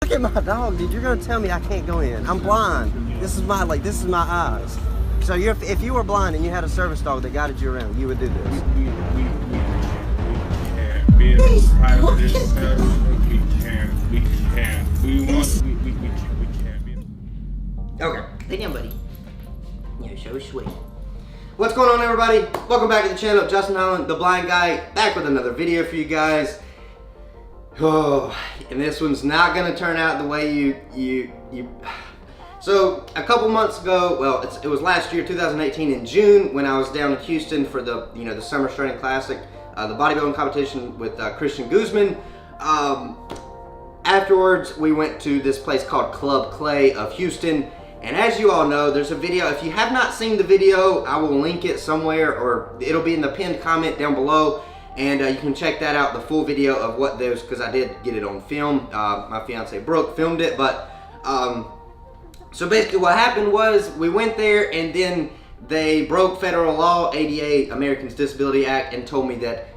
Look at my dog, dude. You're gonna tell me I can't go in. I'm blind. This is my eyes. So if you were blind and you had a service dog that guided you around, you would do this. We can't be private itself. We can't be. Okay. Hey down, buddy. You're so sweet. What's going on, everybody? Welcome back to the channel. Justin Holland, the blind guy, back with another video for you guys. Oh, and this one's not gonna turn out the way you. So a couple months ago, well, it was last year, 2018, in June, when I was down in Houston for the the Summer Strutting Classic, the bodybuilding competition with Guzman. Afterwards, we went to this place called Club Cle of Houston. And as you all know, there's a video. If you have not seen the video, I will link it somewhere, or it'll be in the pinned comment down below. And you can check that out, the full video of what those, because I did get it on film. My fiance Brooke filmed it. But so basically what happened was we went there, and then they broke federal law, ADA, Americans Disability Act, and told me that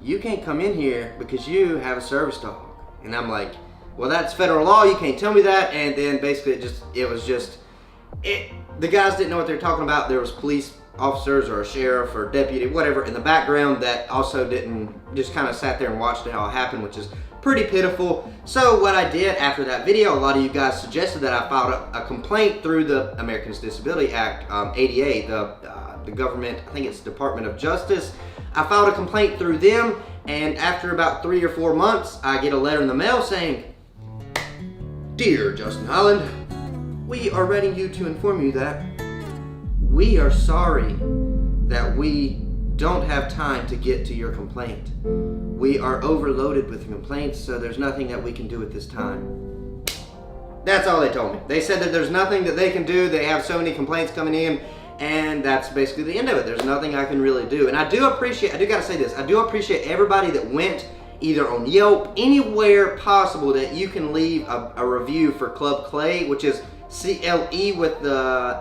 you can't come in here because you have a service dog. And I'm like, well, that's federal law, you can't tell me that. And then basically the guys didn't know what they were talking about. There was police officers or a sheriff or deputy, whatever, in the background that also didn't, just kind of sat there and watched it how it happened, which is pretty pitiful. So what I did after that video, a lot of you guys suggested that I filed a complaint through the Americans Disability Act, ADA, the government, I think it's Department of Justice. I filed a complaint through them, and after about 3 or 4 months, I get a letter in the mail saying, "Dear Justin Holland, we are writing you to inform you that we are sorry that we don't have time to get to your complaint. We are overloaded with complaints, so there's nothing that we can do at this time." That's all they told me. They said that there's nothing that they can do. They have so many complaints coming in, and that's basically the end of it. There's nothing I can really do. And I do gotta say this, I do appreciate everybody that went either on Yelp, anywhere possible that you can leave a review for Club Cle, which is CLE with the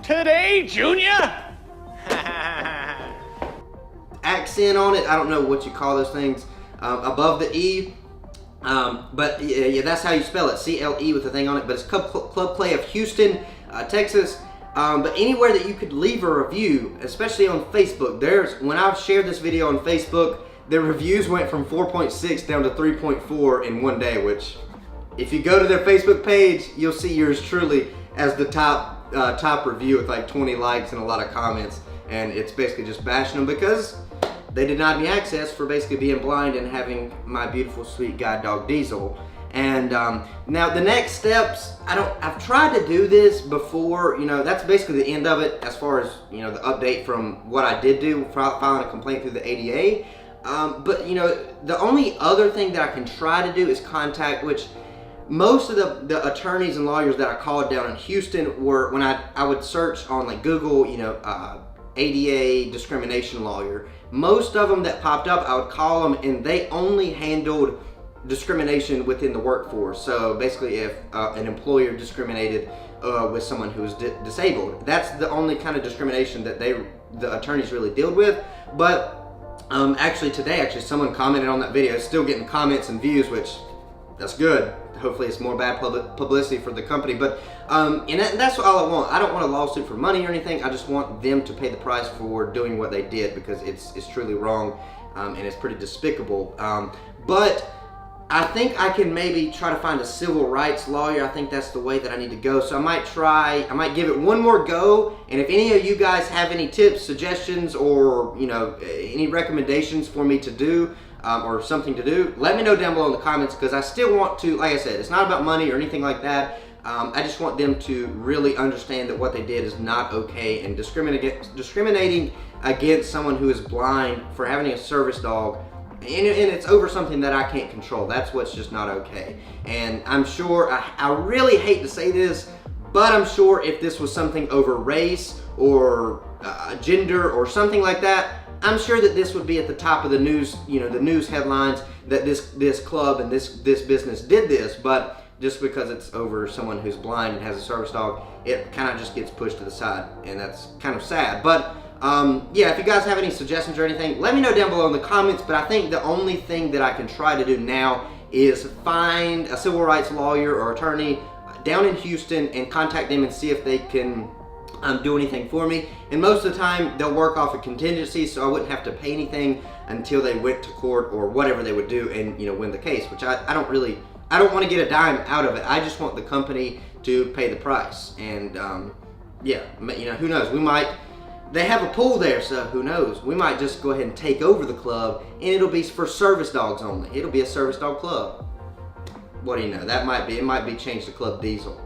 Today, Junior? accent on it. I don't know what you call those things above the E, but yeah, that's how you spell it, CLE with the thing on it. But it's Club Cle of Houston, Texas. But anywhere that you could leave a review, especially on Facebook, when I shared this video on Facebook, the reviews went from 4.6 down to 3.4 in one day, which if you go to their Facebook page, you'll see yours truly as the top review with like 20 likes and a lot of comments. And it's basically just bashing them because they denied me access for basically being blind and having my beautiful sweet guide dog Diesel. And now the next steps, I've tried to do this before, that's basically the end of it as far as, the update from what I did do, filing a complaint through the ADA. But the only other thing that I can try to do is contact, which most of the attorneys and lawyers that I called down in Houston were, when I would search on like Google, ADA discrimination lawyer, most of them that popped up, I would call them, and they only handled discrimination within the workforce. So basically, if an employer discriminated with someone who is disabled, that's the only kind of discrimination that the attorneys really deal with. But actually today, someone commented on that video. It's still getting comments and views, which that's good. Hopefully it's more bad publicity for the company. But and that's all I want. I don't want a lawsuit for money or anything. I just want them to pay the price for doing what they did, because it's truly wrong, and it's pretty despicable. But I think I can maybe try to find a civil rights lawyer. I think that's the way that I need to go. So I might give it one more go. And if any of you guys have any tips, suggestions, or any recommendations for me to do, or something to do, let me know down below in the comments, because I still want to, like I said, it's not about money or anything like that. I just want them to really understand that what they did is not okay, and discriminating against someone who is blind for having a service dog, and it's over something that I can't control. That's what's just not okay. And I'm sure, I really hate to say this, but I'm sure if this was something over race or gender or something like that, I'm sure that this would be at the top of the news, the news headlines, that this club and this business did this. But just because it's over someone who's blind and has a service dog, it kind of just gets pushed to the side, and that's kind of sad. But yeah, if you guys have any suggestions or anything, let me know down below in the comments. But I think the only thing that I can try to do now is find a civil rights lawyer or attorney down in Houston and contact them and see if they can do anything for me. And most of the time they'll work off a contingency, so I wouldn't have to pay anything until they went to court or whatever they would do and win the case, which I don't want to get a dime out of it. I just want the company to pay the price. And yeah, who knows, they have a pool there, so who knows, we might just go ahead and take over the club and it'll be for service dogs only. It'll be a service dog club. What do you know, it might be changed to Club Diesel.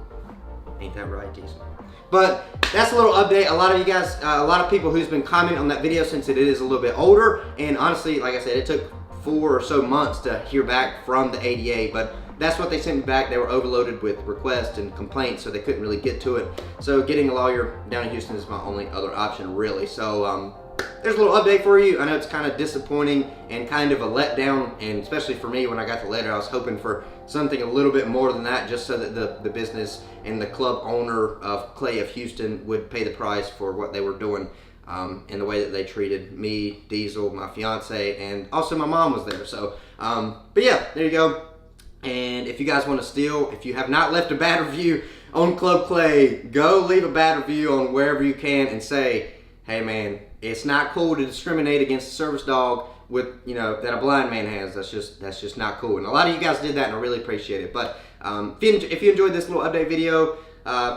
Ain't that right, Diesel? But that's a little update. A lot of you guys, a lot of people who's been commenting on that video since it is a little bit older, and honestly, like I said, it took 4 or so months to hear back from the ADA, but that's what they sent me back. They were overloaded with requests and complaints, so they couldn't really get to it. So getting a lawyer down in Houston is my only other option, really. So there's a little update for you. I know it's kind of disappointing and kind of a letdown, and especially for me when I got the letter, I was hoping for something a little bit more than that, just so that the business and the club owner of Cle of Houston would pay the price for what they were doing, and the way that they treated me, Diesel, my fiance, and also my mom was there. So, but yeah, there you go. And if you guys want to steal, if you have not left a bad review on Club Cle, go leave a bad review on wherever you can and say, hey man, it's not cool to discriminate against a service dog with, that a blind man has. That's just not cool. And a lot of you guys did that, and I really appreciate it. But if you enjoyed this little update video,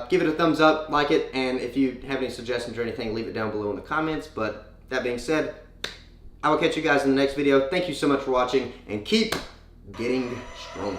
give it a thumbs up, like it, and if you have any suggestions or anything, leave it down below in the comments. But that being said, I will catch you guys in the next video. Thank you so much for watching, and keep getting stronger.